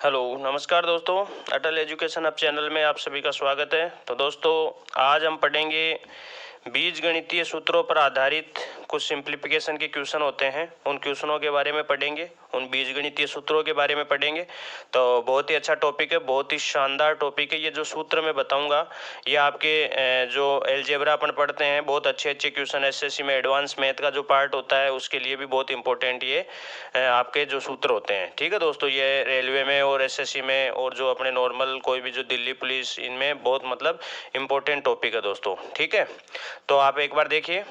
Hello नमस्कार दोस्तों, अटल education अब चैनल में आप सभी का स्वागत है। तो दोस्तों आज हम पढ़ेंगे बीजगणितीय सूत्रों पर आधारित कुछ सिंप्लीफिकेशन के क्वेश्चन होते हैं, उन क्वेश्चनों के बारे में पढ़ेंगे, उन बीजगणितीय सूत्रों के बारे में पढ़ेंगे। तो बहुत ही अच्छा टॉपिक है, बहुत ही शानदार टॉपिक है। ये जो सूत्र मैं बताऊंगा ये आपके जो एलजेब्रा अपन पढ़ते हैं, बहुत अच्छे अच्छे क्वेश्चन एसएससी में एडवांस मैथ का जो पार्ट होता है उसके लिए भी बहुत इंपॉर्टेंट ये आपके जो सूत्र होते हैं। ठीक है दोस्तों, ये रेलवे में और एसएससी में और जो अपने नॉर्मल कोई भी जो दिल्ली पुलिस, इनमें बहुत मतलब इंपॉर्टेंट टॉपिक है दोस्तों। ठीक है, तो आप एक बार देखिए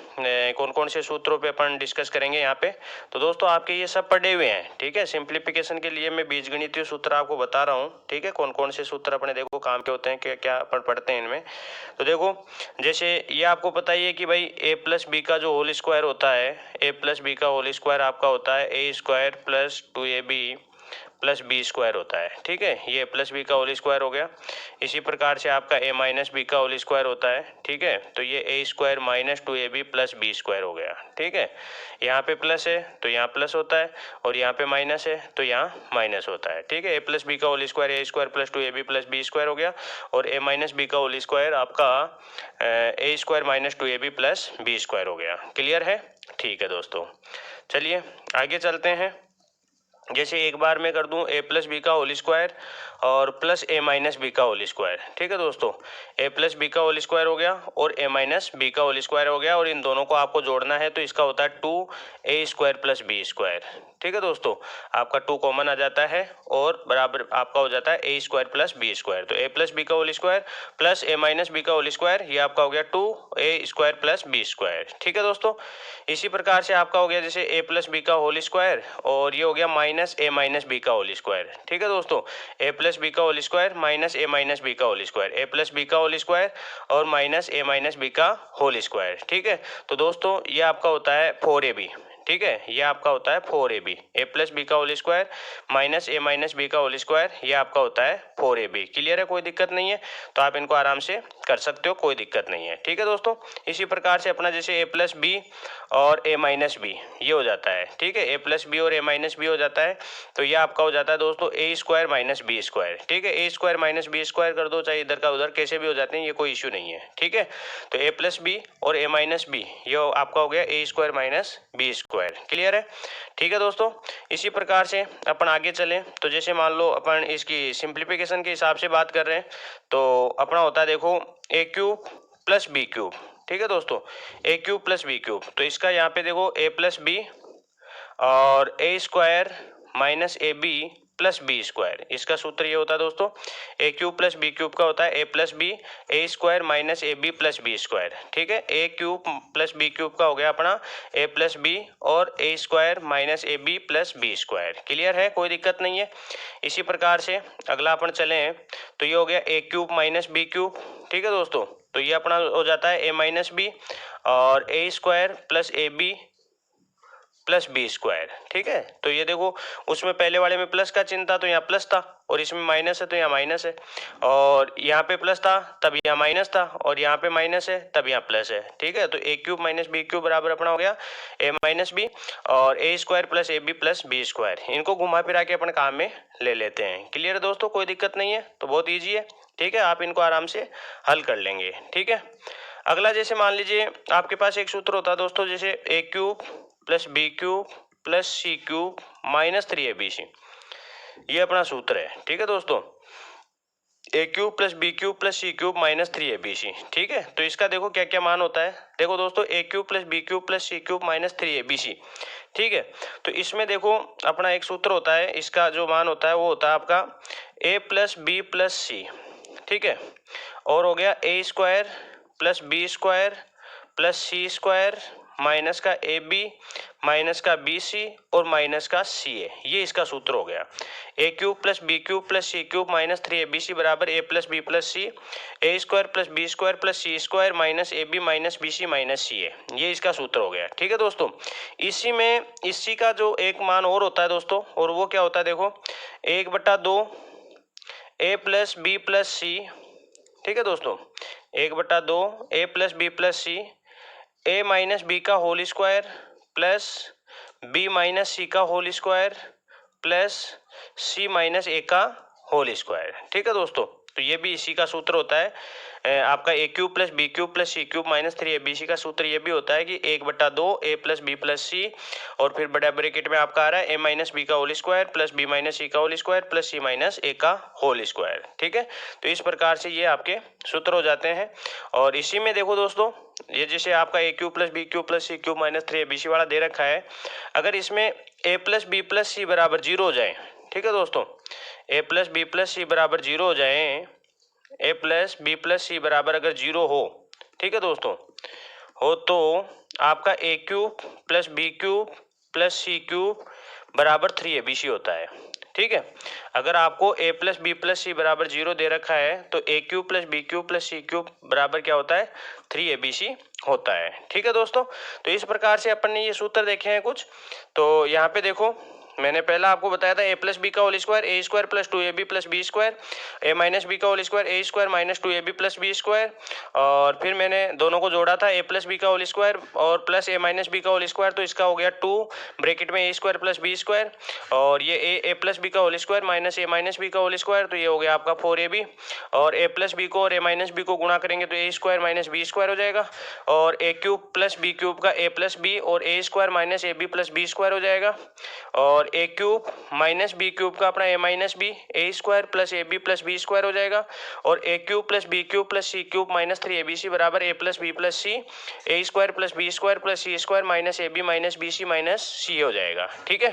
कौन कौन से सूत्रों पे अपन डिस्कस करेंगे यहाँ पे। तो दोस्तों आपके ये सब पढ़े हुए हैं। ठीक है, सिंप्लीफिकेशन के लिए मैं बीजगणितीय सूत्र आपको बता रहा हूँ। ठीक है, कौन कौन से सूत्र अपने देखो काम के होते हैं, क्या क्या अपन पढ़ते हैं इनमें। तो देखो जैसे ये आपको पता ही है कि भाई a प्लस बी का जो होल स्क्वायर होता है, a प्लस बी का होल स्क्वायर आपका होता है a square plus 2ab plus B square होता है। ठीक है, ये प्लस बी का होल स्क्वायर हो गया। इसी प्रकार से आपका a माइनस बी का होल स्क्वायर होता है। ठीक है, तो ये a square minus 2ab plus B square हो गया। ठीक है, यहाँ पे प्लस है तो यहाँ प्लस होता है, और यहाँ पे माइनस है तो यहाँ माइनस होता है। ठीक है, a प्लस बी का whole square a square plus 2ab plus B square हो गया, और a माइनस बी का होल स्क्वायर आपका a square minus 2ab plus B square हो गया। क्लियर है? ठीक है दोस्तों, चलिए आगे चलते हैं। जैसे एक बार मैं कर दूं a प्लस बी का होल स्क्वायर और प्लस a माइनस बी का होल स्क्वायर। ठीक है दोस्तों, a प्लस बी का होल स्क्वायर हो गया और a माइनस बी का होल स्क्वायर हो गया, और इन दोनों को आपको जोड़ना है तो इसका होता है 2a square plus B square. ठीक है दोस्तों, आपका 2 कॉमन आ जाता है और बराबर आपका हो जाता है a square plus B square. तो a प्लस बी का whole square plus a minus B का होल स्क्वायर, ये आपका हो गया 2a square plus B square. ठीक है दोस्तों, इसी प्रकार से आपका हो गया जैसे a प्लस बी का होल स्क्वायर और ये हो गया माइनस a माइनस बी का होल स्क्वायर। ठीक है दोस्तों, a प्लस बी का whole square minus a minus B का whole square, a plus B का होल स्क्वायर और माइनस a माइनस बी का होल स्क्वायर। ठीक है, तो दोस्तों ये आपका होता है 4ab। ठीक है, ये आपका होता है 4ab, a प्लस बी का whole square minus a minus B का होल स्क्वायर, ये आपका होता है 4ab। क्लियर है? कोई दिक्कत नहीं है, तो आप इनको आराम से कर सकते हो, कोई दिक्कत नहीं है। ठीक है दोस्तों, इसी प्रकार से अपना जैसे a प्लस बी और a माइनस बी ये हो जाता है। ठीक है, a प्लस बी और a माइनस बी हो जाता है, तो ये आपका हो जाता है दोस्तों a square minus B square. ठीक है, a square minus B square कर दो, चाहे इधर का उधर कैसे भी हो जाते हैं, ये कोई इश्यू नहीं है। ठीक है, तो a प्लस बी और a माइनस बी ये आपका हो गया a square minus B square. Clear है? ठीक है दोस्तों, इसी प्रकार से अपन आगे चलें तो जैसे मान लो अपन इसकी सिंप्लीफिकेशन के हिसाब से बात कर रहे हैं, तो अपना होता है देखो a cube plus B cube. ठीक है दोस्तों, a cube plus B cube, तो इसका यहाँ पे देखो a प्लस बी और a square minus A B plus B square, इसका सूत्र ये होता है दोस्तों, a cube plus B cube का होता है a plus B A square minus A B plus B square. ठीक है, a cube plus B cube का हो गया अपना a प्लस बी और a square minus A B plus B square. Clear है? कोई दिक्कत नहीं है। इसी प्रकार से अगला अपन चले तो ये हो गया a cube minus B cube. ठीक है दोस्तों, तो ये अपना हो जाता है a माइनस बी और a square plus A B plus B square. ठीक है, तो ये देखो उसमें पहले वाले में प्लस का चिन्ह था तो यहाँ प्लस था, और इसमें माइनस है तो यहाँ माइनस है, और यहाँ पे प्लस था तब यहाँ माइनस था, और यहाँ पे माइनस है तब यहाँ प्लस है। ठीक है, तो a cube minus B cube बराबर अपना हो गया a माइनस बी और a square plus A B plus B square. इनको घुमा फिरा के अपन काम में ले लेते हैं। क्लियर है दोस्तों? कोई दिक्कत नहीं है, तो बहुत ईजी है। ठीक है, आप इनको आराम से हल कर लेंगे। ठीक है, अगला जैसे मान लीजिए आपके पास एक सूत्र होता है दोस्तों, जैसे a cube plus B cube plus C cube minus 3abc, ये अपना सूत्र है। ठीक है दोस्तों, a cube plus B cube plus C cube minus 3abc। ठीक है, तो इसका देखो क्या क्या मान होता है। देखो दोस्तों, a cube plus B cube plus C cube minus 3abc। ठीक है, तो इसमें देखो अपना एक सूत्र होता है, इसका जो मान होता है वो होता है आपका a plus B plus C. ठीक है, और हो गया a square plus B square plus C square minus का ए बी माइनस का बी सी और माइनस का सी ए, ये इसका सूत्र हो गया। A cube plus B cube plus C cube minus 3abc बराबर a plus B plus C, A square plus B square plus C square minus A B minus B C minus C A, ये इसका सूत्र हो गया। ठीक है दोस्तों, इसी में इसी का जो एक मान और होता है दोस्तों, और वो क्या होता है देखो, 1/2 a plus B plus C. ठीक है दोस्तों, 1/2 a plus B plus C, a minus B का whole square plus b minus C का whole square plus C minus A का होल स्क्वायर। ठीक है दोस्तों, तो ये भी इसी का सूत्र होता है। आपका A cube plus B cube plus C cube minus 3abc का सूत्र ये भी होता है कि 1/2 A plus B plus C, और फिर बड़ा ब्रैकेट में आपका आ रहा है ए माइनस बी का whole square plus B minus C का whole square plus C minus A का होल स्क्वायर। ठीक है, तो इस प्रकार से ये आपके सूत्र हो जाते हैं। और इसी में देखो दोस्तों, ये जैसे आपका A cube plus B cube plus C cube minus 3abc वाला दे रखा है, अगर इसमें A plus B plus C बराबर 0 हो जाए, ठीक है दोस्तों, A plus B plus C बराबर 0 हो जाए, A plus B plus C बराबर अगर 0 हो, ठीक है दोस्तों, हो तो आपका A cube plus B cube plus C cube बराबर 3abc होता है। ठीक है, अगर आपको A plus B plus C बराबर 0 दे रखा है तो A cube plus B cube plus C cube बराबर क्या होता है, 3abc होता है। ठीक है दोस्तों, तो इस प्रकार से अपन ने ये सूत्र देखे हैं कुछ। तो यहाँ पे देखो, मैंने पहला आपको बताया था ए प्लस बी का whole square A square plus 2ab plus B square, A minus B का whole square A square minus 2ab plus B square, और फिर मैंने दोनों को जोड़ा था ए प्लस बी का होल स्क्वायर और प्लस ए माइनस बी का होल स्क्वायर, तो इसका हो गया 2 ब्रैकेट में A square plus B square, और ये ए प्लस बी का whole square minus A minus B का होल स्क्वायर, तो ये हो गया आपका 4ab, और ए प्लस बी को और ए माइनस बी को गुणा करेंगे तो A square minus B square हो जाएगा, और A cube plus B cube का ए प्लस बी और A square minus A B plus B square हो जाएगा, और A cube minus B cube का अपना A minus B A square plus A B plus B square हो जाएगा, और A cube plus B cube plus C cube minus 3abc बराबर A plus B plus C A square plus B square plus C square minus A B minus B C minus C हो जाएगा। ठीक है,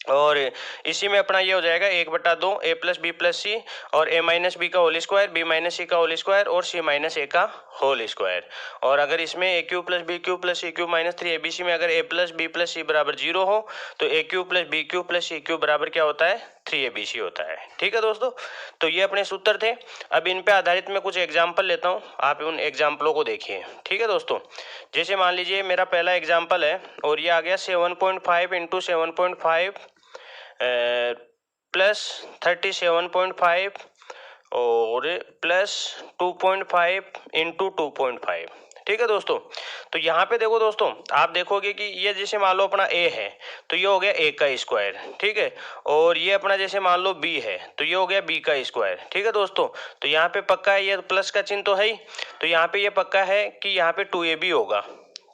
और इसी में अपना ये हो जाएगा 1/2 A plus B plus C और ए माइनस बी का whole square B minus C का होल स्क्वायर और सी माइनस ए का होल स्क्वायर, और अगर इसमें A cube plus B cube plus C cube minus 3abc में अगर A plus B plus C बराबर 0 हो तो A cube plus B cube plus C cube बराबर क्या होता है, 3abc होता है। ठीक है दोस्तों, तो ये अपने सूत्र थे। अब इन पे आधारित मैं कुछ एग्जाम्पल लेता हूँ, आप उन एग्जाम्पलों को देखिए। ठीक है दोस्तों, जैसे मान लीजिए मेरा पहला एग्जाम्पल है और ये आ गया 7.5 इंटू 7.5 प्लस 37.5 और प्लस 2.5 इंटू 2.5। ठीक है दोस्तों, तो यहाँ पे देखो दोस्तों, आप देखोगे कि ये जैसे मान लो अपना a है तो ये हो गया a का स्क्वायर। ठीक है, और ये अपना जैसे मान लो b है तो ये हो गया b का स्क्वायर। ठीक है दोस्तों, तो यहाँ पे पक्का है, ये प्लस का चिन्ह तो है ही, तो यहाँ पे ये पक्का है कि यहाँ पे 2ab होगा।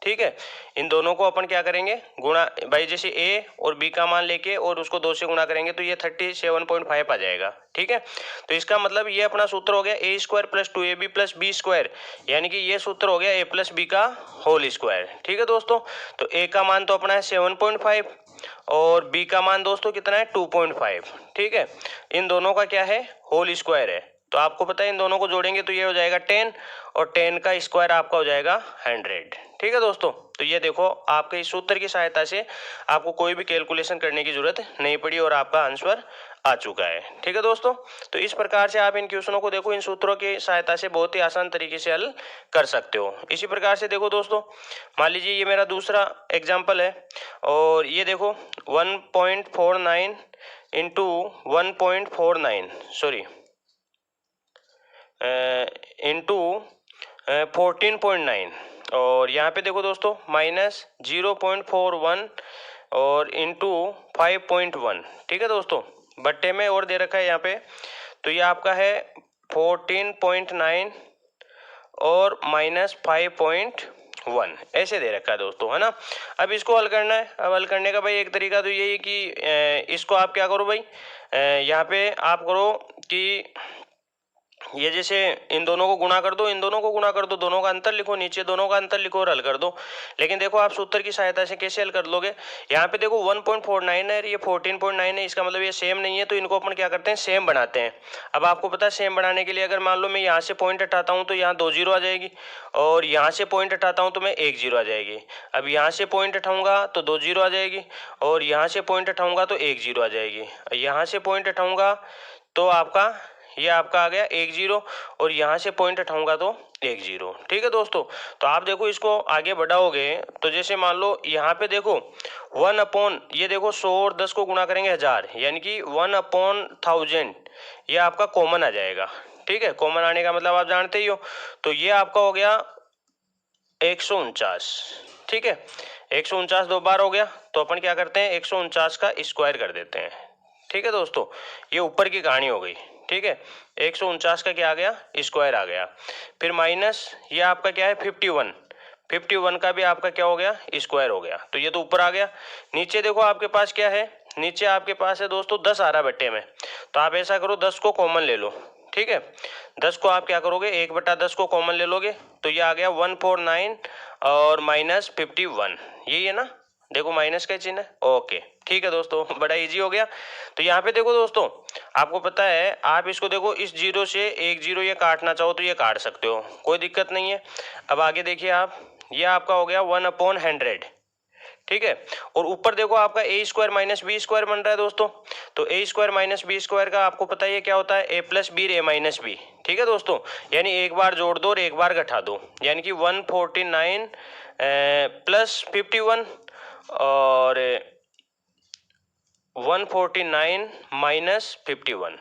ठीक है, इन दोनों को अपन क्या करेंगे, गुणा भाई, जैसे a और b का मान लेके और उसको 2 से गुणा करेंगे तो ये 37.5 आ जाएगा। ठीक है, तो इसका मतलब ये अपना सूत्र हो गया A square plus 2ab plus B square, यानी कि ये सूत्र हो गया ए प्लस बी का होल स्क्वायर। ठीक है दोस्तों, तो a का मान तो अपना है 7.5 और b का मान दोस्तों कितना है 2.5। ठीक है, इन दोनों का क्या है, होल स्क्वायर है, तो आपको पता है इन दोनों को जोड़ेंगे तो ये हो जाएगा 10 और 10 का स्क्वायर आपका हो जाएगा 100। ठीक है दोस्तों, तो ये देखो आपके इस सूत्र की सहायता से आपको कोई भी कैलकुलेशन करने की जरूरत नहीं पड़ी और आपका आंसर आ चुका है। ठीक है दोस्तों, तो इस प्रकार से आप इन क्वेश्चनों को देखो, इन सूत्रों की सहायता से बहुत ही आसान तरीके से हल कर सकते हो। इसी प्रकार से देखो दोस्तों, मान लीजिए ये मेरा दूसरा एग्जाम्पल है और ये देखो 1.49 इंटू 1.49 सॉरी इंटू 14.9, और यहाँ पे देखो दोस्तों माइनस 0.41 और इंटू 5.1। ठीक है दोस्तों, बट्टे में और दे रखा है यहाँ पे, तो ये आपका है 14.9 और माइनस 5.1 ऐसे दे रखा है दोस्तों, है ना। अब इसको हल करना है। अब हल करने का भाई एक तरीका तो ये है कि इसको आप क्या करो भाई, यहाँ पे आप करो कि ये जैसे इन दोनों को गुणा कर दो, इन दोनों को गुणा कर दो, दोनों का अंतर लिखो, नीचे दोनों का अंतर लिखो और हल कर दो। लेकिन देखो आप सूत्र की सहायता से कैसे हल कर लोगे, यहाँ पे देखो 1.49 है, ये 14.9 है, इसका मतलब ये सेम नहीं है, तो इनको अपन क्या करते हैं, सेम बनाते हैं। अब आपको पता है सेम बनाने के लिए अगर मान लो मैं यहाँ से पॉइंट हटाता हूँ तो यहाँ 2 जीरो आ जाएगी, और यहाँ से पॉइंट हटाता हूँ तो मैं 1 जीरो आ जाएगी। अब यहाँ से पॉइंट हटाऊंगा तो 2 जीरो आ जाएगी, और यहाँ से पॉइंट हटाऊंगा तो 1 जीरो आ जाएगी, यहाँ से पॉइंट हटाऊंगा तो आपका ये आपका आ गया 1 जीरो, और यहाँ से पॉइंट हटाऊंगा तो 1 जीरो। ठीक है दोस्तों, तो आप देखो इसको आगे बढ़ाओगे तो जैसे मान लो यहाँ पे देखो 1 अपॉन, ये देखो 100 और 10 को गुणा करेंगे 1000, यानी कि 1 अपॉन 1000 ये आपका कॉमन आ जाएगा। ठीक है, कॉमन आने का मतलब आप जानते ही हो, तो ये आपका हो गया 149। ठीक है, 149 दो बार हो गया, तो अपन क्या करते हैं 149 का स्क्वायर कर देते हैं। ठीक है दोस्तों, ये ऊपर की कहानी हो गई। ठीक है, 149 का क्या आ गया, स्क्वायर आ गया। फिर माइनस ये आपका क्या है 51, 51 का भी आपका क्या हो गया, स्क्वायर हो गया। तो ये तो ऊपर आ गया। नीचे देखो आपके पास क्या है, नीचे आपके पास है दोस्तों 10 आ रहा बट्टे में। तो आप ऐसा करो 10 को कॉमन ले लो। ठीक है, 10 को आप क्या करोगे, 1/10 को कॉमन ले लोगे तो ये आ गया 149 और माइनस 51, यही है ना। देखो माइनस का चिन्ह है, ओके ठीक है दोस्तों, बड़ा इजी हो गया। तो यहाँ पे देखो दोस्तों, आपको पता है आप इसको देखो इस जीरो से एक जीरो ये काटना चाहो तो ये काट सकते हो, कोई दिक्कत नहीं है। अब आगे देखिए आप, ये आपका हो गया 1/100। ठीक है, और ऊपर देखो आपका ए स्क्वायर माइनस बी स्क्वायर बन रहा है दोस्तों। तो A square minus B square का आपको पता है क्या होता है, ए plus B A minus B. ठीक है दोस्तों, यानी एक बार जोड़ दो और एक बार घटा दो, यानी कि 149 प्लस 51 और 149 माइनस 51,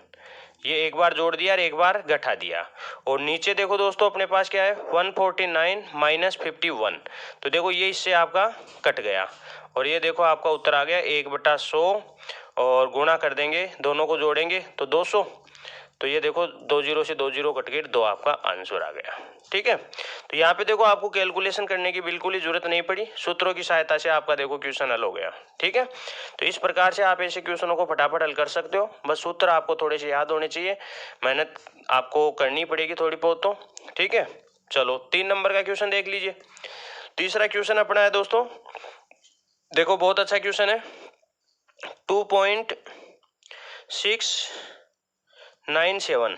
ये एक बार जोड़ दिया और एक बार घटा दिया। और नीचे देखो दोस्तों अपने पास क्या है 149 माइनस 51, तो देखो ये इससे आपका कट गया और ये देखो आपका उत्तर आ गया 1/100 और गुणा कर देंगे, दोनों को जोड़ेंगे तो 200। तो ये देखो 2 जीरो से 2 जीरो कट गए, 2 आपका आंसर आ गया। ठीक है, तो यहाँ पे देखो आपको कैलकुलेशन करने की बिल्कुल ही जरूरत नहीं पड़ी, सूत्रों की सहायता से आपका देखो क्वेश्चन हल हो गया। ठीक है, तो इस प्रकार से आप ऐसे क्वेश्चनों को फटाफट हल कर सकते हो, बस सूत्र आपको थोड़े से याद होने चाहिए, मेहनत आपको करनी पड़ेगी थोड़ी बहुत तो। ठीक है, चलो 3 नंबर का क्वेश्चन देख लीजिए। तीसरा क्वेश्चन अपना है दोस्तों, देखो बहुत अच्छा क्वेश्चन है। 2.697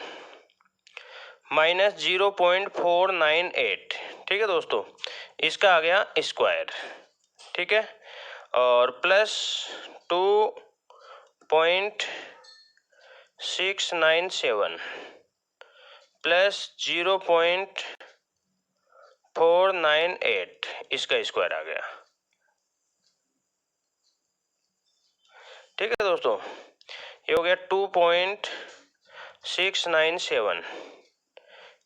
माइनस 0.498, ठीक है दोस्तों, इसका आ गया स्क्वायर। ठीक है, और प्लस 2.697 प्लस 0.498, इसका स्क्वायर आ गया। ठीक है दोस्तों, ये हो गया 2.697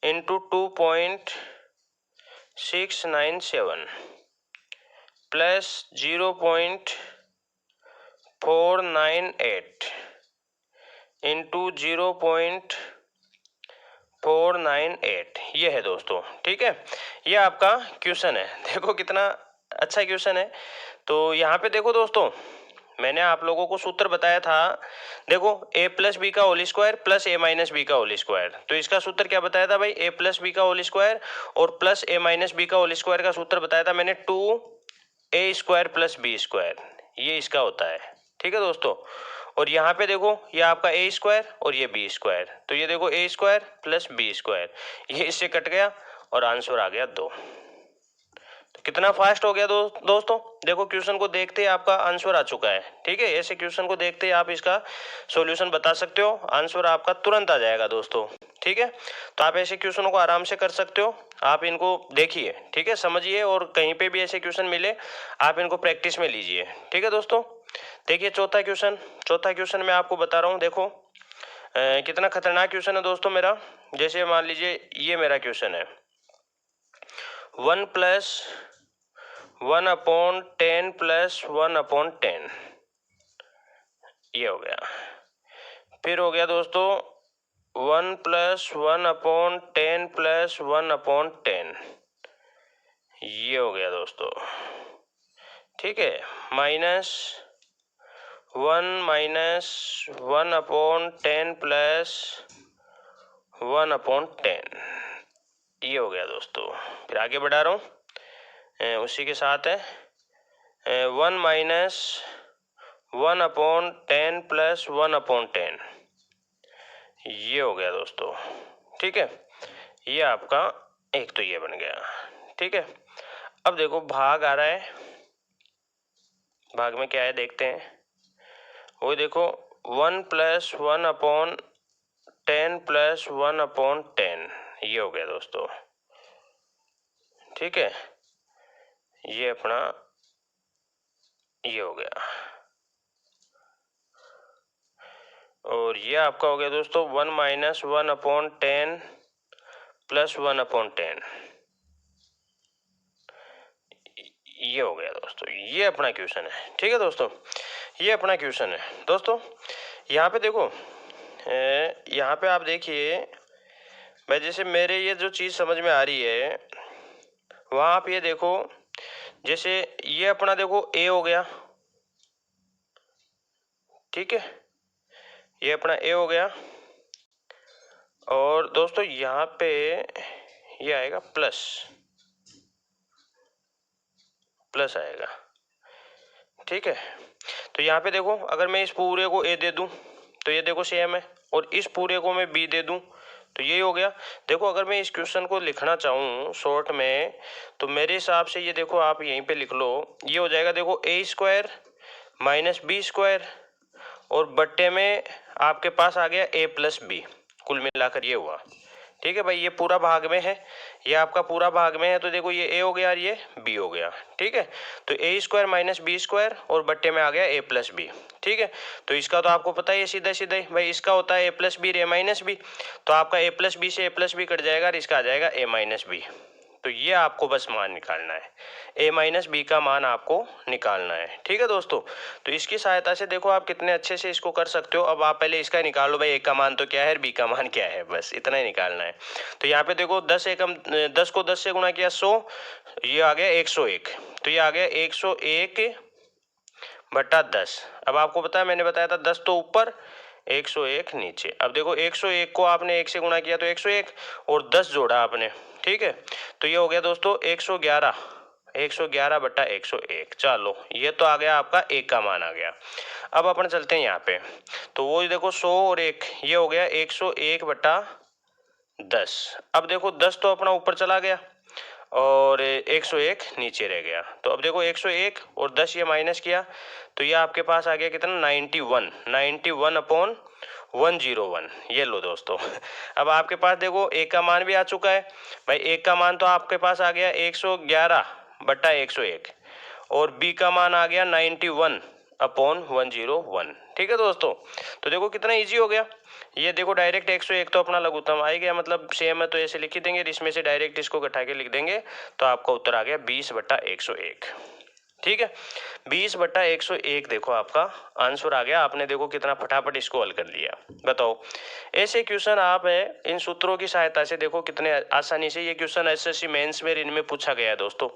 इंटू 2.697 प्लस 0.498 इंटू 0.498, ये है दोस्तों। ठीक है, ये आपका क्वेश्चन है, देखो कितना अच्छा क्वेश्चन है। तो यहाँ पे देखो दोस्तों, मैंने आप लोगों को सूत्र बताया था, देखो a प्लस बी का whole square plus A minus B का होल स्क्वायर। तो इसका सूत्र क्या बताया था भाई, a प्लस बी का होल स्क्वायर और प्लस ए माइनस बी का होल स्क्वायर का सूत्र बताया था मैंने 2a square plus B square, ये इसका होता है। ठीक है दोस्तों, और यहाँ पे देखो ये आपका a स्क्वायर और ये b स्क्वायर, तो ये देखो a square plus b square, ये इससे कट गया और आंसर आ गया 2। कितना फास्ट हो गया दोस्तों, देखो क्वेश्चन को देखते ही आपका आंसर आ चुका है। ठीक है, ऐसे क्वेश्चन को देखते ही आप इसका सॉल्यूशन बता सकते हो, आंसर आपका तुरंत आ जाएगा दोस्तों। ठीक है, तो आप ऐसे क्वेश्चनों को आराम से कर सकते हो, आप इनको देखिए, ठीक है, समझिए, और कहीं पे भी ऐसे क्वेश्चन मिले आप इनको प्रैक्टिस में लीजिए। ठीक है दोस्तों, देखिए चौथा क्वेश्चन मैं आपको बता रहा हूँ। देखो कितना खतरनाक क्वेश्चन है दोस्तों मेरा। जैसे मान लीजिए ये मेरा क्वेश्चन है, 1 प्लस 1/10 प्लस 1/10, ये हो गया। फिर हो गया दोस्तों 1 प्लस 1/10 प्लस 1/10, ये हो गया दोस्तों। ठीक है, माइनस 1/10 प्लस 1/10, ये हो गया दोस्तों। फिर आगे बढ़ा रहा हूँ, उसी के साथ है 1 माइनस 1/10 प्लस 1/10, ये हो गया दोस्तों। ठीक है, ये आपका एक तो ये बन गया। ठीक है, अब देखो भाग आ रहा है, भाग में क्या है देखते हैं। वो देखो 1 प्लस 1/10 प्लस 1/10, ये हो गया दोस्तों। ठीक है, ये अपना ये हो गया, और ये आपका हो गया दोस्तों 1 माइनस 1/10 प्लस 1/10, ये हो गया दोस्तों। ये अपना क्वेश्चन है। ठीक है दोस्तों, ये अपना क्वेश्चन है दोस्तों। यहाँ पे देखो, यहाँ पे आप देखिए भाई, जैसे मेरे ये जो चीज़ समझ में आ रही है, वहाँ आप ये देखो, जैसे ये अपना देखो ए हो गया, ठीक है, ये अपना ए हो गया, और दोस्तों यहाँ पे ये आएगा प्लस, प्लस आएगा, ठीक है। तो यहाँ पे देखो, अगर मैं इस पूरे को ए दे दूं तो ये देखो सेम है, और इस पूरे को मैं बी दे दूं तो यही हो गया। देखो अगर मैं इस क्वेश्चन को लिखना चाहूँ शॉर्ट में, तो मेरे हिसाब से ये देखो आप यहीं पे लिख लो, ये हो जाएगा देखो ए स्क्वायर माइनस बी स्क्वायर, और बट्टे में आपके पास आ गया ए प्लस बी, कुल मिलाकर ये हुआ, ठीक है भाई। ये पूरा भाग में है, ये आपका पूरा भाग में है, तो देखो ये ए हो गया और ये बी हो गया, ठीक है। तो A square minus B square और बट्टे में आ गया ए प्लस बी, ठीक है। तो इसका तो आपको पता ही है सीधा सीधा ही भाई, इसका होता है ए plus B A minus B, तो आपका ए प्लस बी से ए प्लस बी कट जाएगा और इसका आ जाएगा ए माइनस बी। तो ये आपको बस मान निकालना है, ए माइनस बी का मान आपको निकालना है, ठीक है दोस्तों। तो इसकी सहायता से देखो आप कितने अच्छे से इसको कर सकते हो। अब आप पहले इसका निकाल लो भाई, ए का मान तो क्या है, बी का मान क्या है, बस इतना ही निकालना है। तो यहाँ पे देखो 10 एकम 10 को 10 से गुणा किया 100, ये आ गया 101, तो ये आ गया 101 बटा 10। अब आपको पता है मैंने बताया था 10 तो ऊपर 101 नीचे। अब देखो 101 को आपने 1 से गुणा किया तो 101, और 10 जोड़ा आपने, ठीक है, तो ये हो गया दोस्तों 111, 111 बटा 101। चलो ये तो आ गया आपका एक का मान आ गया। अब अपन चलते हैं यहाँ पे, तो वो देखो 100 और 1, ये हो गया 101 बटा 10। अब देखो 10 तो अपना ऊपर चला गया और 101 नीचे रह गया। तो अब देखो 101 और 10 ये माइनस किया, तो ये आपके पास आ गया कितना 91, 91 अपॉन 101। ये लो दोस्तों अब आपके पास देखो एक का मान भी आ चुका है भाई, एक का मान तो आपके पास आ गया 111 बटा 101, और बी का मान आ गया 91 अपॉन 101, ठीक है दोस्तों। तो देखो कितना इजी हो गया। ये देखो डायरेक्ट 101 तो अपना लघुत्तम आ ही गया, मतलब सेम है तो ऐसे लिख ही देंगे, इसमें से डायरेक्ट इसको घटा के लिख देंगे, तो आपका उत्तर आ गया 20 बटा 101, ठीक है। 20 बटा 101 देखो आपका आंसर आ गया। आपने देखो कितना फटाफट इसको हल कर लिया। बताओ ऐसे क्वेश्चन आप इन सूत्रों की सहायता से देखो कितने आसानी से, ये क्वेश्चन एसएससी मेंस में इनमें पूछा गया है दोस्तों,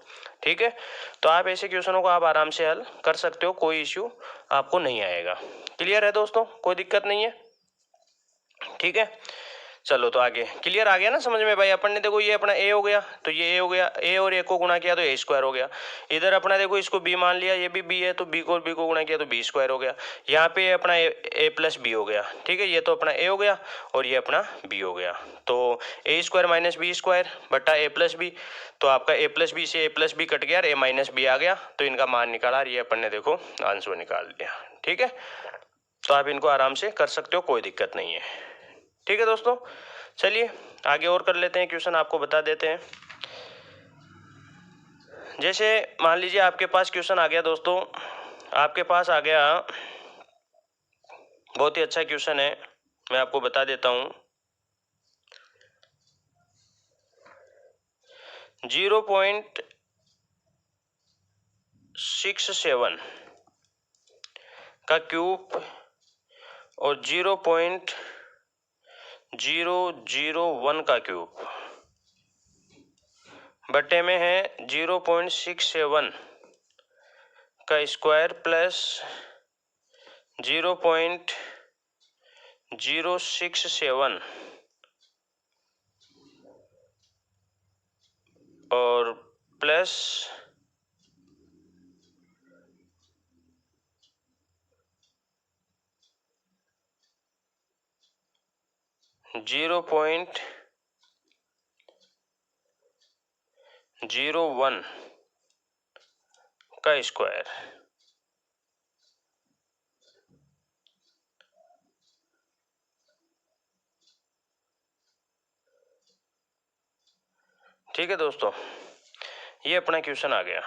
ठीक है। तो आप ऐसे क्वेश्चनों को आप आराम से हल कर सकते हो, कोई इश्यू आपको नहीं आएगा। क्लियर है दोस्तों, कोई दिक्कत नहीं है, ठीक है। चलो तो आगे क्लियर आ गया ना समझ में भाई। अपन ने देखो ये अपना ए हो गया, तो ये ए हो गया, ए और ए को गुणा किया तो ए स्क्वायर हो गया। इधर अपना देखो इसको बी मान लिया, ये भी बी है, तो बी को और बी को गुणा किया तो बी स्क्वायर हो गया। यहाँ पे अपना ए प्लस बी हो गया, ठीक है, ये तो अपना ए हो गया और ये अपना बी हो गया। तो A square minus B square बटा ए प्लस बी, तो आपका ए प्लस बी से ए प्लस बी कट गया और ए माइनस बी आ गया, तो इनका मान निकाला, ये अपन ने देखो आंसर निकाल लिया, ठीक है। तो आप इनको आराम से कर सकते हो, कोई दिक्कत नहीं है, ठीक है दोस्तों। चलिए आगे और कर लेते हैं क्वेश्चन, आपको बता देते हैं। जैसे मान लीजिए आपके पास क्वेश्चन आ गया दोस्तों, आपके पास आ गया, बहुत ही अच्छा क्वेश्चन है, मैं आपको बता देता हूं। 0.67 का क्यूब और 0.001 का क्यूब बटे में है 0.67 का स्क्वायर प्लस 0.067 और प्लस 0.01 का स्क्वायर, ठीक है दोस्तों। ये अपना क्वेश्चन आ गया,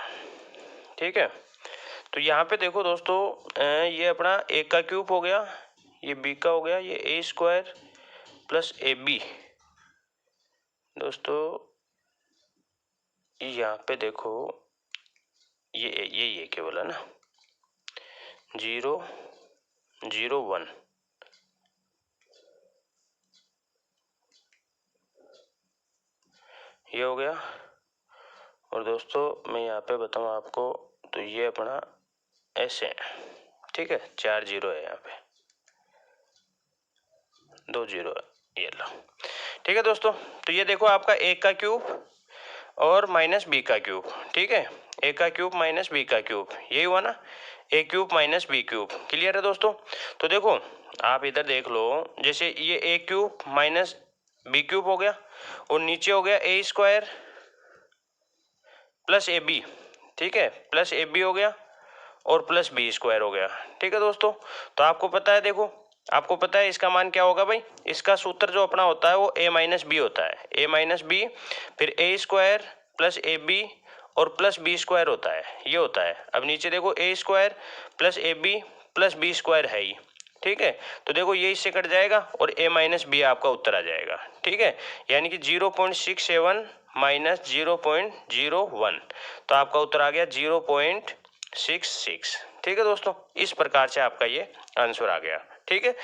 ठीक है। तो यहाँ पे देखो दोस्तों, ये अपना ए का क्यूब हो गया, ये बी का हो गया, ये ए स्क्वायर प्लस ए बी। दोस्तों यहाँ पे देखो ये केवल है ना 0.01, ये हो गया। और दोस्तों मैं यहाँ पे बताऊँ आपको तो ये अपना ऐसे है, ठीक है, 4 जीरो है, यहाँ पे 2 जीरो है, ये लो। ठीक है दोस्तों, तो ये देखो आपका a का क्यूब और माइनस बी का क्यूब, ठीक है, a का क्यूब माइनस बी का क्यूब, यही हुआ ना, a cube minus B cube. Clear है दोस्तों? तो देखो आप इधर देख लो, जैसे ये a cube minus B cube हो गया और नीचे हो गया a square plus A B, ठीक है, प्लस ए बी हो गया और प्लस बी स्क्वायर हो गया। ठीक है दोस्तों, तो आपको पता है, देखो आपको पता है इसका मान क्या होगा भाई, इसका सूत्र जो अपना होता है वो a माइनस बी होता है, a माइनस बी फिर a square plus A B और प्लस बी स्क्वायर होता है, ये होता है। अब नीचे देखो a square plus A B plus B square है ही, ठीक है, तो देखो ये इससे कट जाएगा और a माइनस बी आपका उत्तर आ जाएगा। ठीक है, यानी कि 0.67 माइनस 0.01, तो आपका उत्तर आ गया 0.66। ठीक है दोस्तों, इस प्रकार से आपका ये आंसर आ गया। ठीक है,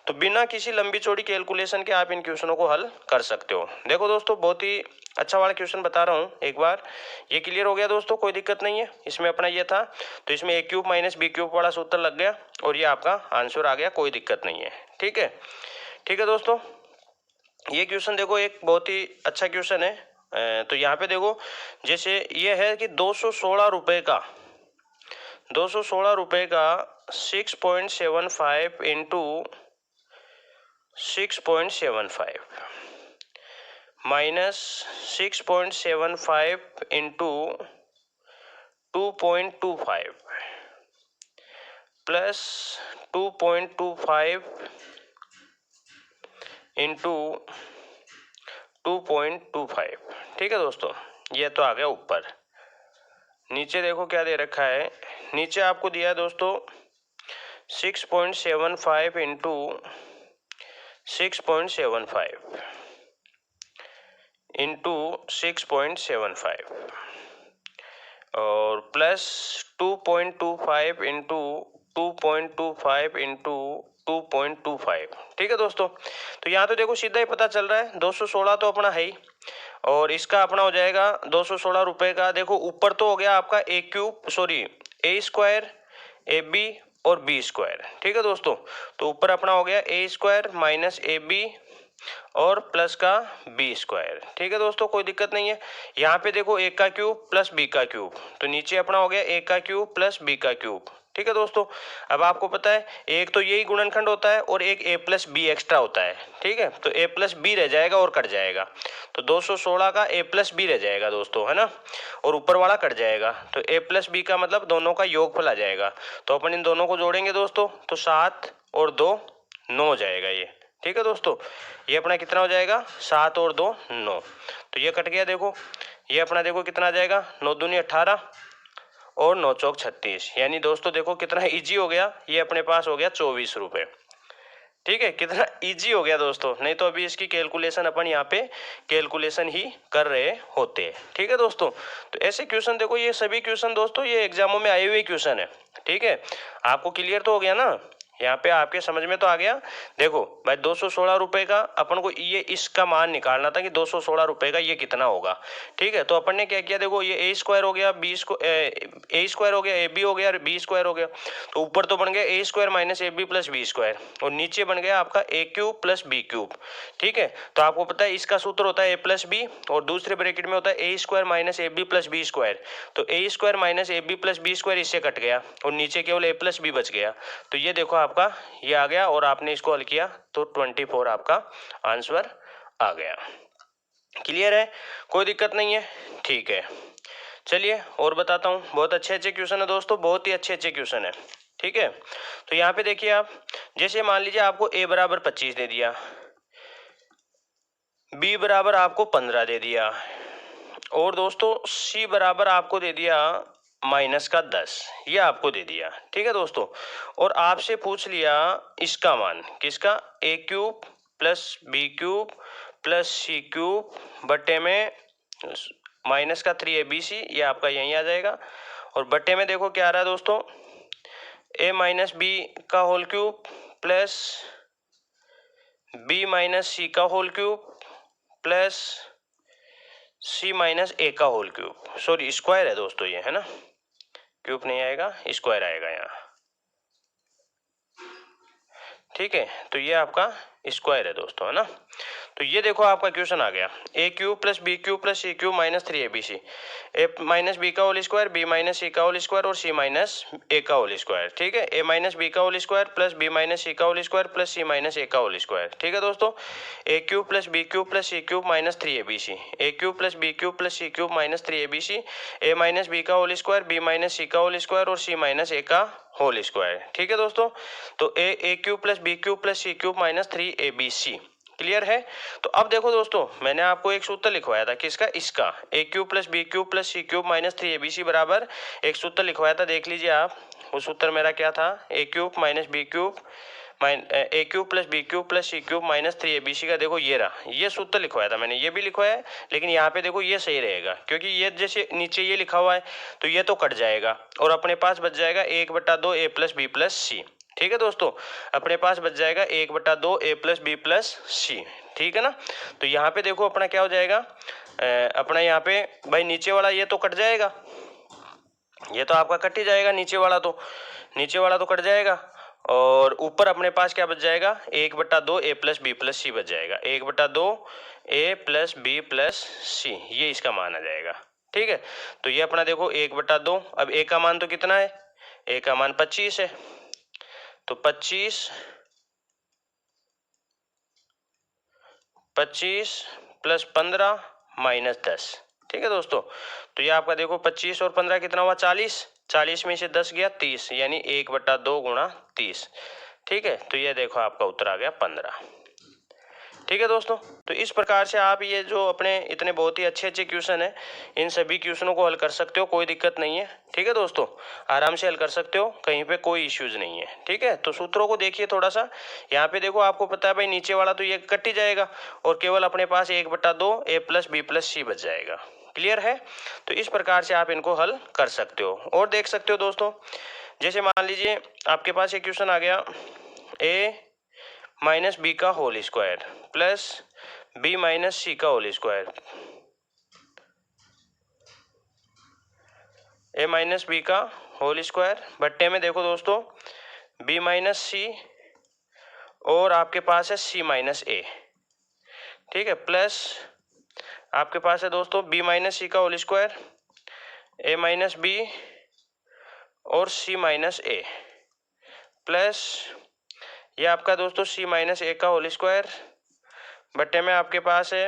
तो बिना किसी लंबी चौड़ी कैलकुलेशन के आप इन क्वेश्चनों को हल कर सकते हो। देखो दोस्तों, बहुत ही अच्छा वाला क्वेश्चन बता रहा हूँ, एक बार ये क्लियर हो गया दोस्तों, कोई दिक्कत नहीं है। इसमें अपना ये था, तो इसमें a cube minus B cube वाला सूत्र लग गया और ये आपका आंसर आ गया, कोई दिक्कत नहीं है। ठीक है, ठीक है दोस्तों, ये क्वेश्चन देखो एक बहुत ही अच्छा क्वेश्चन है। तो यहाँ पे देखो, जैसे ये है कि 216 रुपये का 6.75 into 6.75 minus 6.75 into 2.25 plus 2.25 into 2.25। ठीक है दोस्तों, ये तो आ गया ऊपर। नीचे देखो क्या दे रखा है, नीचे आपको दिया है दोस्तों 6.75 इंटू 6.75 इंटू 6.75 और प्लस 2.25 इंटू 2.25 इंटू 2.25। ठीक है दोस्तों, तो यहाँ तो देखो सीधा ही पता चल रहा है, 216 तो अपना है ही और इसका अपना हो जाएगा 216 रुपये का। देखो ऊपर तो हो गया आपका A cube, sorry A square A B और बी स्क्वायर। ठीक है दोस्तों, तो ऊपर अपना हो गया A square minus A B और प्लस का बी स्क्वायर। ठीक है दोस्तों, कोई दिक्कत नहीं है। यहाँ पे देखो ए का क्यूब प्लस बी का क्यूब, तो नीचे अपना हो गया ए का क्यूब प्लस बी का क्यूब। ठीक है दोस्तों, अब आपको पता है एक तो यही गुणनखंड होता है और एक a प्लस बी एक्स्ट्रा होता है। ठीक है, तो a प्लस बी रह जाएगा और कट जाएगा, तो 216 का a प्लस बी रह जाएगा दोस्तों, है ना, और ऊपर वाला कट जाएगा, तो a प्लस बी का मतलब दोनों का योगफल आ जाएगा। तो अपन इन दोनों को जोड़ेंगे दोस्तों, तो 7 और 2 9 हो जाएगा ये। ठीक है दोस्तों, ये अपना कितना हो जाएगा, 7 और 2 9, तो ये कट गया। देखो ये अपना देखो कितना आ जाएगा, 9 दूनी 18 और 9 चौक 36, यानी दोस्तों देखो कितना इजी हो गया, ये अपने पास हो गया 24 रुपये। ठीक है, कितना इजी हो गया दोस्तों, नहीं तो अभी इसकी कैलकुलेशन अपन यहाँ पे कैलकुलेशन ही कर रहे होते हैं। ठीक है दोस्तों, तो ऐसे क्वेश्चन देखो, ये सभी क्वेश्चन दोस्तों ये एग्जामों में आए हुए क्वेश्चन है। ठीक है, आपको क्लियर तो हो गया ना, यहाँ पे आपके समझ में तो आ गया। देखो भाई 216 रुपये का अपन को ये इसका मान निकालना था कि 216 रुपये का ये कितना होगा। ठीक है, तो अपन ने क्या किया, देखो ये ए स्क्वायर हो गया बी ए स्क्वायर हो गया ए बी हो गया और बी स्क्वायर हो गया, तो ऊपर तो बन गया A square minus A B plus B square और नीचे बन गया आपका A cube plus B cube. ठीक है, तो आपको पता है इसका सूत्र होता है ए प्लस बी और दूसरे ब्रैकेट में होता है A square minus A B plus B square, तो A square minus A B plus B square इससे कट गया और नीचे केवल ए प्लस बी बच गया। तो ये देखो आपका ये आ गया और आपने इसको हल किया तो 24 आपका आंसर आ गया। क्लियर है, कोई दिक्कत नहीं है। ठीक है, चलिए और बताता हूँ, बहुत अच्छे अच्छे क्वेश्चन है दोस्तों, बहुत ही अच्छे अच्छे क्वेश्चन है। ठीक है, तो यहाँ पे देखिए आप, जैसे मान लीजिए आपको a बराबर 25 दे दिया, b बराबर आपको 15 दे दिया और दोस्तों c बराबर आपको दे दिया माइनस का 10, ये आपको दे दिया। ठीक है दोस्तों, और आपसे पूछ लिया इसका मान, किसका, a cube plus B cube plus C cube बटे में माइनस का 3abc, ये आपका यहीं आ जाएगा और बटे में देखो क्या आ रहा है दोस्तों, a माइनस बी का whole cube plus b minus C का whole cube plus C minus A का होल क्यूब, सॉरी स्क्वायर है दोस्तों ये, है ना, क्यूब नहीं आएगा, स्क्वायर आएगा यहाँ। ठीक है, तो ये आपका स्क्वायर है दोस्तों, है ना। तो ये देखो आपका क्वेश्चन आ गया, A cube plus B cube plus C cube minus 3ab, A minus B का whole square, B minus C का होल स्क्वायर और सी माइनस ए का होल स्क्वायर। ठीक है, ए माइनस बी का whole square plus B minus C का whole square plus C minus A का whole square. ठीक है दोस्तों, A cube plus B cube plus C cube minus 3abc, A cube plus B cube plus C cube minus 3abc, A minus B का whole square, B minus C का whole square और सी minus A का whole square. ठीक है दोस्तों, तो A cube plus B cube plus C cube minus 3abc। Clear है। तो अब देखो दोस्तों, मैंने आपको एक सूत्र लिखवाया था किसका, इसका, A cube plus B cube plus C cube minus 3abc बराबर एक सूत्र लिखवाया था, देख लीजिए आप। वो सूत्र मेरा क्या था, A cube minus B cube A cube plus B cube plus C cube minus 3abc का, देखो ये रहा, ये सूत्र लिखवाया था मैंने, ये भी लिखवाया है, लेकिन यहाँ पे देखो ये सही रहेगा, क्योंकि ये जैसे नीचे ये लिखा हुआ है तो ये तो कट जाएगा और अपने पास बच जाएगा 1/2 A plus B plus C. ठीक है दोस्तों, अपने पास बच जाएगा 1/2 A plus B plus C. ठीक है ना, तो यहाँ पे देखो अपना क्या हो जाएगा, अपना यहाँ पे भाई नीचे वाला ये तो कट जाएगा, ये तो आपका कट ही जाएगा, नीचे वाला तो कट जाएगा, और ऊपर अपने पास क्या बच जाएगा, 1/2 ए प्लस बी प्लस सी बच जाएगा, 1/2 ए प्लस बी प्लस सी, ये इसका मान आ जाएगा। ठीक है, तो ये अपना देखो 1/2, अब ए का मान तो कितना है, ए का मान 25 है, तो 25 प्लस 15 माइनस 10। ठीक है दोस्तों, तो ये आपका देखो 25 और 15 कितना हुआ, 40, 40 में से 10 गया 30, यानी 1/2 गुणा 30। ठीक है, तो ये देखो आपका उत्तर आ गया 15। ठीक है दोस्तों, तो इस प्रकार से आप ये जो अपने इतने बहुत ही अच्छे अच्छे क्वेश्चन हैं, इन सभी क्वेश्चनों को हल कर सकते हो, कोई दिक्कत नहीं है। ठीक है दोस्तों, आराम से हल कर सकते हो, कहीं पे कोई इश्यूज नहीं है। ठीक है, तो सूत्रों को देखिए थोड़ा सा, यहाँ पे देखो आपको पता है भाई नीचे वाला तो ये कट ही जाएगा और केवल अपने पास 1/2 ए प्लस बी प्लस सी बच जाएगा। क्लियर है, तो इस प्रकार से आप इनको हल कर सकते हो। और देख सकते हो दोस्तों, जैसे मान लीजिए आपके पास एक क्वेश्चन आ गया, ए माइनस बी का whole square plus B minus C का whole square, A minus B का होल स्क्वायर बट्टे में देखो दोस्तों बी माइनस सी और आपके पास है सी माइनस ए। ठीक है, प्लस आपके पास है दोस्तों बी माइनस सी का whole square, A minus B और सी माइनस ए, प्लस ये आपका दोस्तों सी माइनस ए का होल स्क्वायर बट्टे में आपके पास है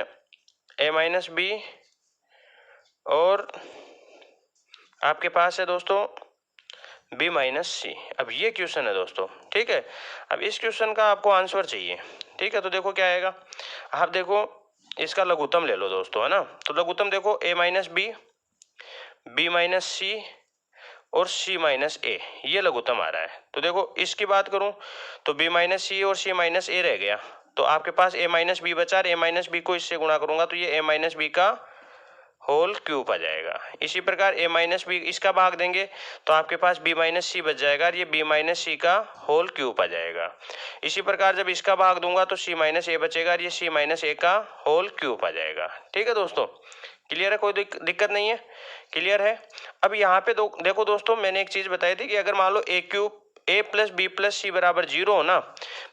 ए माइनस बी और आपके पास है दोस्तों बी माइनस सी। अब ये क्वेश्चन है दोस्तों। ठीक है, अब इस क्वेश्चन का आपको आंसर चाहिए। ठीक है, तो देखो क्या आएगा, आप देखो इसका लघुत्तम ले लो दोस्तों, है ना। तो लघुत्तम देखो ए माइनस बी माइनस सी और सी माइनस ए, ये लघुत्तम आ रहा है। तो देखो इसकी बात करूं तो बी माइनस सी और सी माइनस ए रह गया, तो आपके पास ए माइनस बी बचा, ए माइनस बी को इससे गुणा करूंगा तो ये ए माइनस बी का होल क्यूब आ जाएगा। इसी प्रकार ए माइनस बी इसका भाग देंगे तो आपके पास बी माइनस सी बच जाएगा और ये बी माइनस सी का होल क्यूब आ जाएगा। इसी प्रकार जब इसका भाग दूंगा तो सी माइनस ए बचेगा और ये सी माइनस ए का होल क्यूब आ जाएगा। ठीक है दोस्तों, क्लियर है, कोई दिक्कत नहीं है, क्लियर है। अब यहाँ पे देखो दोस्तों, मैंने एक चीज बताई थी कि अगर मान लो ए क्यूब ए प्लस बी प्लस सी बराबर 0 हो ना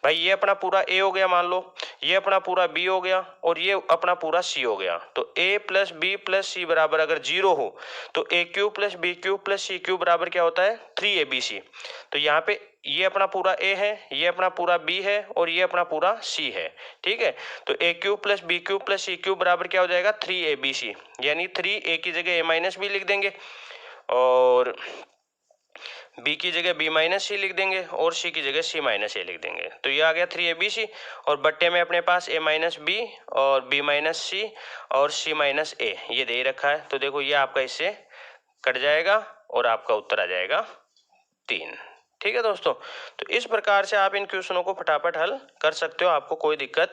भाई, ये अपना पूरा ए हो गया मान लो, ये अपना पूरा बी हो गया और ये अपना पूरा सी हो गया। तो A plus B plus C बराबर अगर 0 हो तो A cube plus B cube plus C cube बराबर क्या होता है, 3abc। तो यहाँ पे ये अपना पूरा ए है, ये अपना पूरा बी है और ये अपना पूरा सी है। ठीक है, तो A cube plus B cube plus C cube बराबर क्या हो जाएगा, 3abc, यानी 3 ए की जगह ए माइनस बी लिख देंगे और बी की जगह बी माइनस सी लिख देंगे और सी की जगह सी माइनस ए लिख देंगे। तो ये आ गया 3abc और बट्टे में अपने पास ए माइनस बी और बी माइनस सी और सी माइनस ए ये दे रखा है। तो देखो ये आपका इससे कट जाएगा और आपका उत्तर आ जाएगा 3। ठीक है दोस्तों, तो इस प्रकार से आप इन क्वेश्चनों को फटाफट हल कर सकते हो, आपको कोई दिक्कत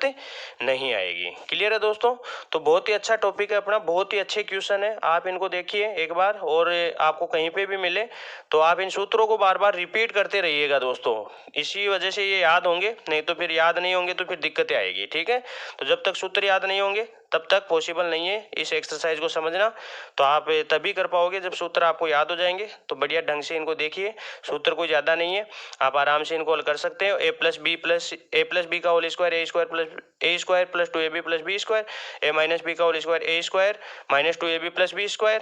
नहीं आएगी। क्लियर है दोस्तों, तो बहुत ही अच्छा टॉपिक है अपना, बहुत ही अच्छे क्वेश्चन है, आप इनको देखिए एक बार और आपको कहीं पे भी मिले तो आप इन सूत्रों को बार बार रिपीट करते रहिएगा दोस्तों, इसी वजह से ये याद होंगे, नहीं तो फिर याद नहीं होंगे तो फिर दिक्कतें आएगी। ठीक है, तो जब तक सूत्र याद नहीं होंगे तब तक पॉसिबल नहीं है इस एक्सरसाइज को समझना। तो आप तभी कर पाओगे जब सूत्र आपको याद हो जाएंगे। तो बढ़िया ढंग से इनको देखिए, सूत्र कोई ज़्यादा नहीं है, आप आराम से इनको हल कर सकते हो। ए प्लस बी का whole square A square plus 2ab plus B square, A minus B का whole square A square minus 2ab plus B square,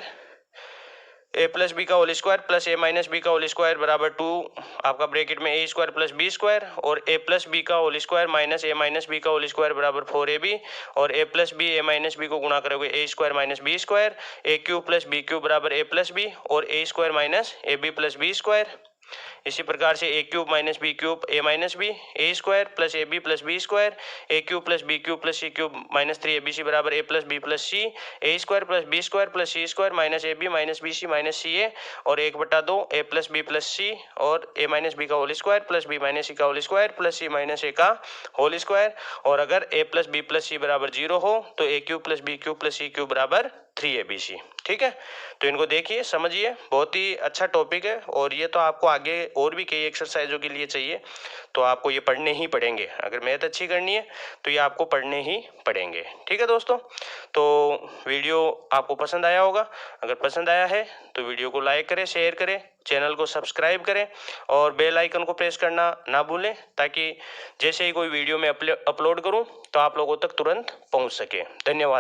A plus B का whole square plus A minus B का whole square बराबर 2 आपका bracket में A square plus B square, और A plus B का whole square minus A minus B का whole square बराबर 4ab, और A plus B A minus B को गुणा करोगे A square minus B square, A cube plus B cube बराबर A plus B, और A square minus A B plus B square. इसी प्रकार से A cube minus B cube A minus B, A square plus A B plus B square, A cube plus B cube plus C cube minus 3abc बराबर A plus B plus C, A square plus B square plus C square minus A B minus B C minus C A, और 1/2 A plus B plus C और A minus B का whole square plus B minus C का whole square plus C minus A का whole square. और अगर A plus B plus C बराबर 0 हो तो A cube plus B cube plus C cube बराबर 3abc। ठीक है, तो इनको देखिए, समझिए, बहुत ही अच्छा टॉपिक है, और ये तो आपको आगे और भी कई एक्सरसाइजों के लिए चाहिए, तो आपको ये पढ़ने ही पड़ेंगे। अगर मैथ अच्छी करनी है तो ये आपको पढ़ने ही पड़ेंगे। ठीक है दोस्तों, तो वीडियो आपको पसंद आया होगा। अगर पसंद आया है तो वीडियो को लाइक करें, शेयर करें, चैनल को सब्सक्राइब करें और बेल आइकन को प्रेस करना ना भूलें, ताकि जैसे ही कोई वीडियो मैं अपलोड करूं तो आप लोगों तक तुरंत पहुंच सके। धन्यवाद।